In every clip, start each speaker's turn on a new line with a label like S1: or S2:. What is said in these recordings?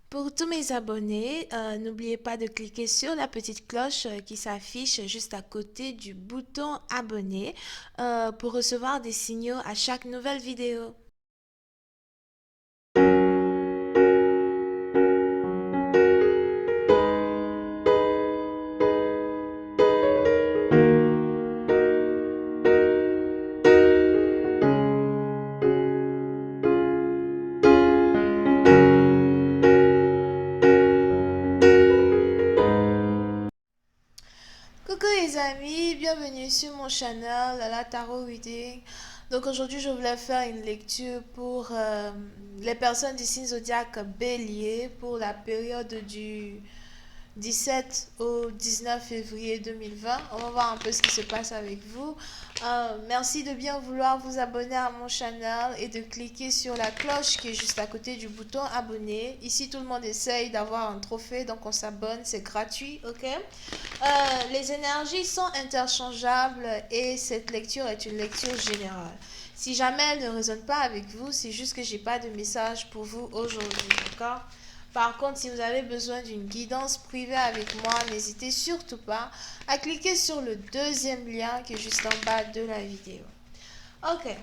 S1: Pour tous mes abonnés, n'oubliez pas de cliquer sur la petite cloche qui s'affiche juste à côté du bouton abonner pour recevoir des signaux à chaque nouvelle vidéo. Coucou les amis, bienvenue sur mon channel la Tarot Reading. Donc aujourd'hui je voulais faire une lecture pour les personnes du signe zodiaque Bélier pour la période du 17 au 19 février 2020. On va voir un peu ce qui se passe avec vous. Merci de bien vouloir vous abonner à mon channel et de cliquer sur la cloche qui est juste à côté du bouton abonner. Ici, tout le monde essaye d'avoir un trophée, donc on s'abonne, c'est gratuit, ok? Les énergies sont interchangeables et cette lecture est une lecture générale. Si jamais elle ne résonne pas avec vous, c'est juste que j'ai pas de message pour vous aujourd'hui, d'accord? Par contre, si vous avez besoin d'une guidance privée avec moi, n'hésitez surtout pas à cliquer sur le deuxième lien qui est juste en bas de la vidéo. Ok,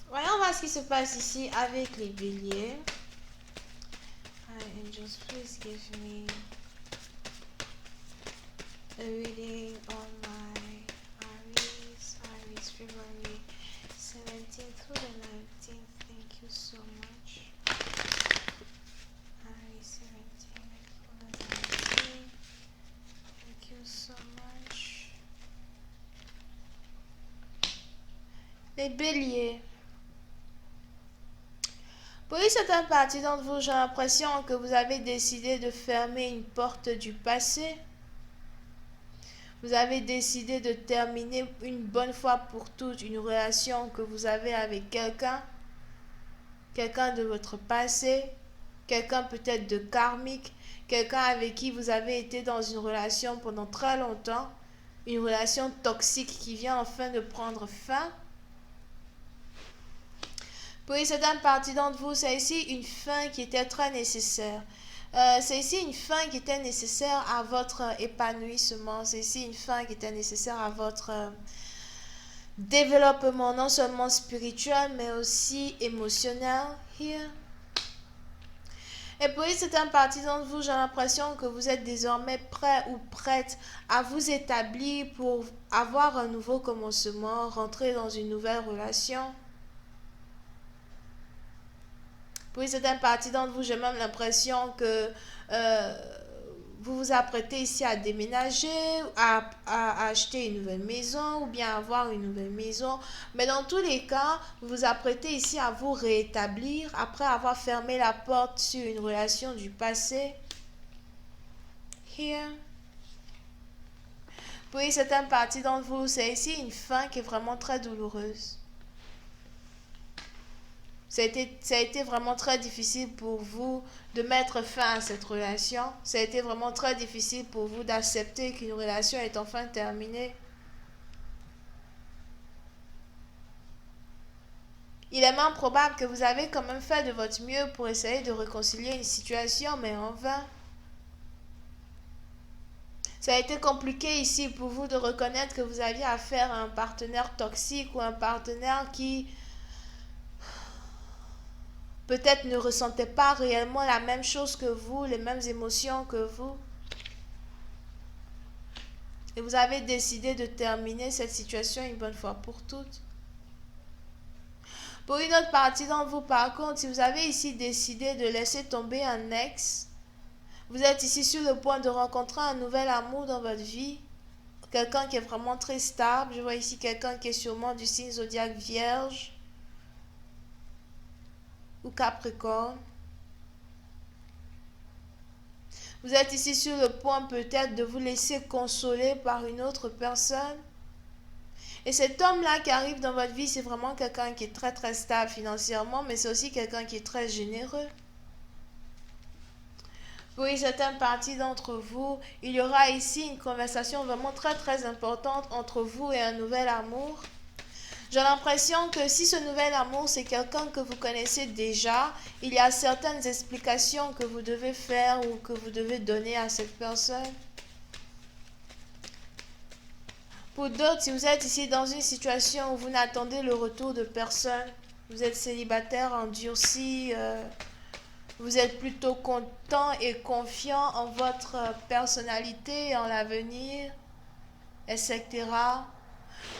S1: voyons voir ce qui se passe ici avec les béliers. Hi, angels, please give me a reading on my Aries, February 17th through the 19th. Thank you so much. Aries 17th through the 19th. Thank you so much. Les béliers. Pour une certaine partie d'entre vous, j'ai l'impression que vous avez décidé de fermer une porte du passé. Vous avez décidé de terminer une bonne fois pour toutes une relation que vous avez avec quelqu'un. Quelqu'un de votre passé. Quelqu'un peut-être de karmique. Quelqu'un avec qui vous avez été dans une relation pendant très longtemps. Une relation toxique qui vient enfin de prendre fin. Pour une certaine partie d'entre vous, c'est ici une fin qui était très nécessaire. C'est ici une fin qui était nécessaire à votre épanouissement. C'est ici une fin qui était nécessaire à votre développement, non seulement spirituel, mais aussi émotionnel. Here. Et pour une certaine partie d'entre vous, j'ai l'impression que vous êtes désormais prêt ou prête à vous établir pour avoir un nouveau commencement, rentrer dans une nouvelle relation. Pour une certaine partie d'entre vous, j'ai même l'impression que vous vous apprêtez ici à déménager, à acheter une nouvelle maison ou bien avoir une nouvelle maison. Mais dans tous les cas, vous vous apprêtez ici à vous rétablir après avoir fermé la porte sur une relation du passé. Here. Pour une certaine partie d'entre vous, c'est ici une fin qui est vraiment très douloureuse. Ça a été vraiment très difficile pour vous de mettre fin à cette relation. Ça a été vraiment très difficile pour vous d'accepter qu'une relation est enfin terminée. Il est même probable que vous avez quand même fait de votre mieux pour essayer de réconcilier une situation, mais en vain. Ça a été compliqué ici pour vous de reconnaître que vous aviez affaire à un partenaire toxique ou un partenaire qui peut-être ne ressentait pas réellement la même chose que vous, les mêmes émotions que vous. Et vous avez décidé de terminer cette situation une bonne fois pour toutes. Pour une autre partie d'entre vous, par contre, si vous avez ici décidé de laisser tomber un ex, vous êtes ici sur le point de rencontrer un nouvel amour dans votre vie. Quelqu'un qui est vraiment très stable. Je vois ici quelqu'un qui est sûrement du signe zodiaque Vierge ou Capricorne. Vous êtes ici sur le point peut-être de vous laisser consoler par une autre personne. Et cet homme-là qui arrive dans votre vie, c'est vraiment quelqu'un qui est très très stable financièrement, mais c'est aussi quelqu'un qui est très généreux. Pour une certaine partie d'entre vous, il y aura ici une conversation vraiment très très importante entre vous et un nouvel amour. J'ai l'impression que si ce nouvel amour, c'est quelqu'un que vous connaissez déjà, il y a certaines explications que vous devez faire ou que vous devez donner à cette personne. Pour d'autres, si vous êtes ici dans une situation où vous n'attendez le retour de personne, vous êtes célibataire, endurci, vous êtes plutôt content et confiant en votre personnalité, en l'avenir, etc.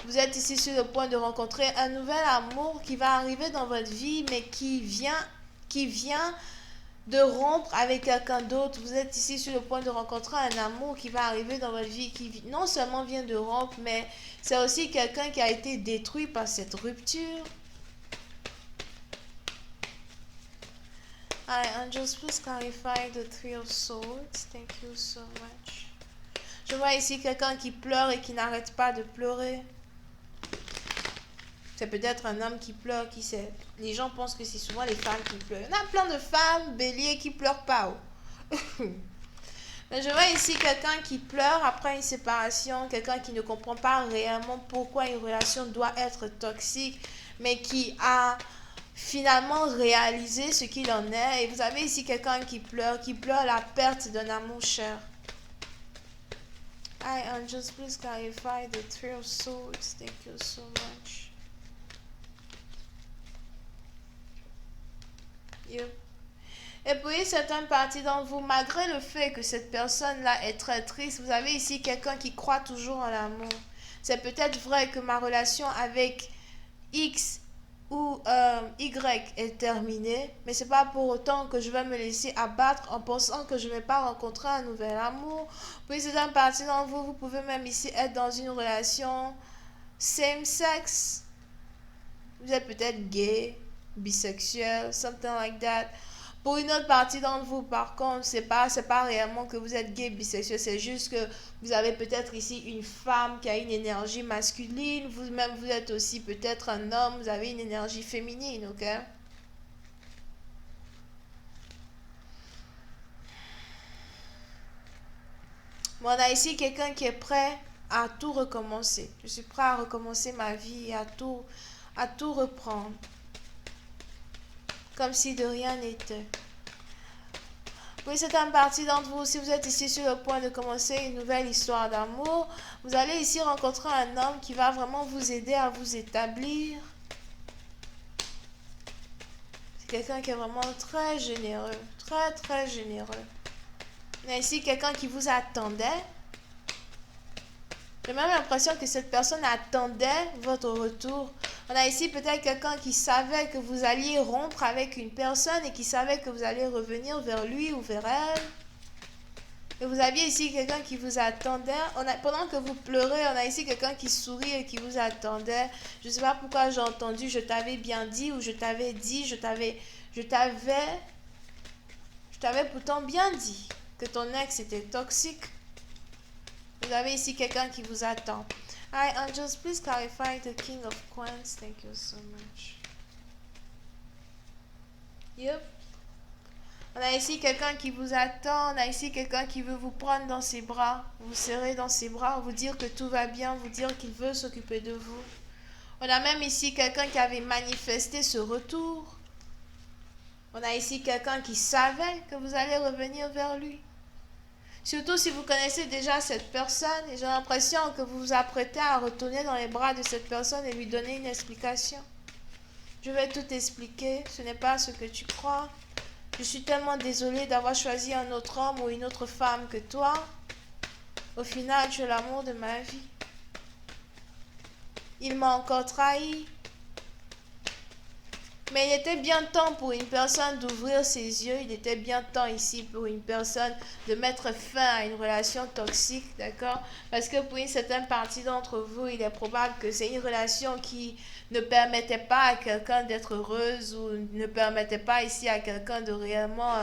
S1: Vous êtes ici sur le point de rencontrer un nouvel amour qui va arriver dans votre vie, mais qui vient de rompre avec quelqu'un d'autre. Vous êtes ici sur le point de rencontrer un amour qui va arriver dans votre vie, qui non seulement vient de rompre, mais c'est aussi quelqu'un qui a été détruit par cette rupture. Hi, angels, please clarify the Three of Swords. Thank you so much. Je vois ici quelqu'un qui pleure et qui n'arrête pas de pleurer. C'est peut-être un homme qui pleure, qui sait. Les gens pensent que c'est souvent les femmes qui pleurent. Il y en a plein de femmes béliers qui pleurent pas. Mais je vois ici quelqu'un qui pleure après une séparation, quelqu'un qui ne comprend pas réellement pourquoi une relation doit être toxique, mais qui a finalement réalisé ce qu'il en est. Et vous avez ici quelqu'un qui pleure la perte d'un amour cher. Hi, angels, please clarify the Three of Swords. Thank you so much. Et puis, certaines parties d'entre vous, malgré le fait que cette personne-là est très triste, vous avez ici quelqu'un qui croit toujours en l'amour. C'est peut-être vrai que ma relation avec X ou Y est terminée, mais c'est pas pour autant que je vais me laisser abattre en pensant que je ne vais pas rencontrer un nouvel amour. Puis, certaines parties d'entre vous, vous pouvez même ici être dans une relation same sex. Vous êtes peut-être gay, bisexuel, something like that. Pour une autre partie d'entre vous, par contre, c'est pas réellement que vous êtes gay, bisexuel, c'est juste que vous avez peut-être ici une femme qui a une énergie masculine, vous-même vous êtes aussi peut-être un homme, vous avez une énergie féminine, ok? Bon, on a ici quelqu'un qui est prêt à tout recommencer. Je suis prêt à recommencer ma vie et à tout reprendre. Comme si de rien n'était. Oui, c'est une partie d'entre vous. Si vous êtes ici sur le point de commencer une nouvelle histoire d'amour, vous allez ici rencontrer un homme qui va vraiment vous aider à vous établir. C'est quelqu'un qui est vraiment très généreux. Très, très généreux. On a ici quelqu'un qui vous attendait. J'ai même l'impression que cette personne attendait votre retour. On a ici peut-être quelqu'un qui savait que vous alliez rompre avec une personne et qui savait que vous alliez revenir vers lui ou vers elle. Et vous aviez ici quelqu'un qui vous attendait. Pendant que vous pleurez, on a ici quelqu'un qui sourit et qui vous attendait. Je ne sais pas pourquoi j'ai entendu « je t'avais bien dit » ou « je t'avais dit », je t'avais pourtant bien dit que ton ex était toxique. Vous avez ici quelqu'un qui vous attend. Hi, angels, please clarify the King of Coins. Thank you so much. Yep. On a ici quelqu'un qui vous attend. On a ici quelqu'un qui veut vous prendre dans ses bras, vous serrer dans ses bras, vous dire que tout va bien, vous dire qu'il veut s'occuper de vous. On a même ici quelqu'un qui avait manifesté ce retour. On a ici quelqu'un qui savait que vous allez revenir vers lui. Surtout si vous connaissez déjà cette personne et j'ai l'impression que vous vous apprêtez à retourner dans les bras de cette personne et lui donner une explication. Je vais tout expliquer, ce n'est pas ce que tu crois. Je suis tellement désolée d'avoir choisi un autre homme ou une autre femme que toi. Au final, tu es l'amour de ma vie. Il m'a encore trahi. Mais il était bien temps pour une personne d'ouvrir ses yeux. Il était bien temps ici pour une personne de mettre fin à une relation toxique, d'accord? Parce que pour une certaine partie d'entre vous, il est probable que c'est une relation qui ne permettait pas à quelqu'un d'être heureuse ou ne permettait pas ici à quelqu'un de réellement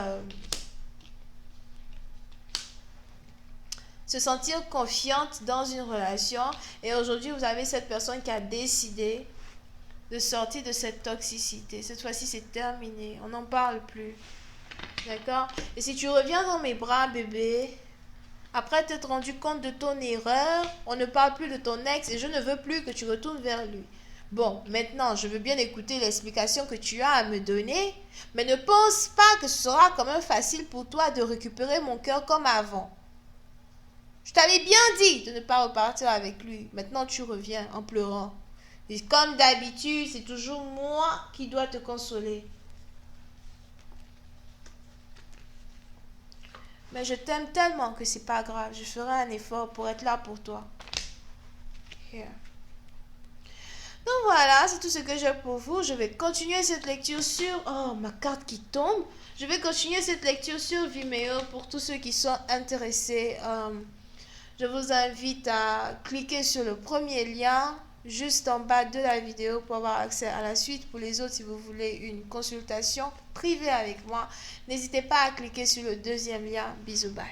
S1: se sentir confiante dans une relation. Et aujourd'hui, vous avez cette personne qui a décidé de sortir de cette toxicité. Cette fois-ci, c'est terminé. On n'en parle plus. D'accord? Et si tu reviens dans mes bras, bébé, après t'être rendu compte de ton erreur, on ne parle plus de ton ex et je ne veux plus que tu retournes vers lui. Bon, maintenant, je veux bien écouter l'explication que tu as à me donner, mais ne pense pas que ce sera quand même facile pour toi de récupérer mon cœur comme avant. Je t'avais bien dit de ne pas repartir avec lui. Maintenant, tu reviens en pleurant. Et comme d'habitude, c'est toujours moi qui dois te consoler. Mais je t'aime tellement que c'est pas grave. Je ferai un effort pour être là pour toi. Here. Donc voilà, c'est tout ce que j'ai pour vous. Je vais continuer cette lecture sur... Oh, ma carte qui tombe. Je vais continuer cette lecture sur Vimeo pour tous ceux qui sont intéressés. Je vous invite à cliquer sur le premier lien juste en bas de la vidéo pour avoir accès à la suite. Pour les autres, si vous voulez une consultation privée avec moi, n'hésitez pas à cliquer sur le deuxième lien. Bisous, bye.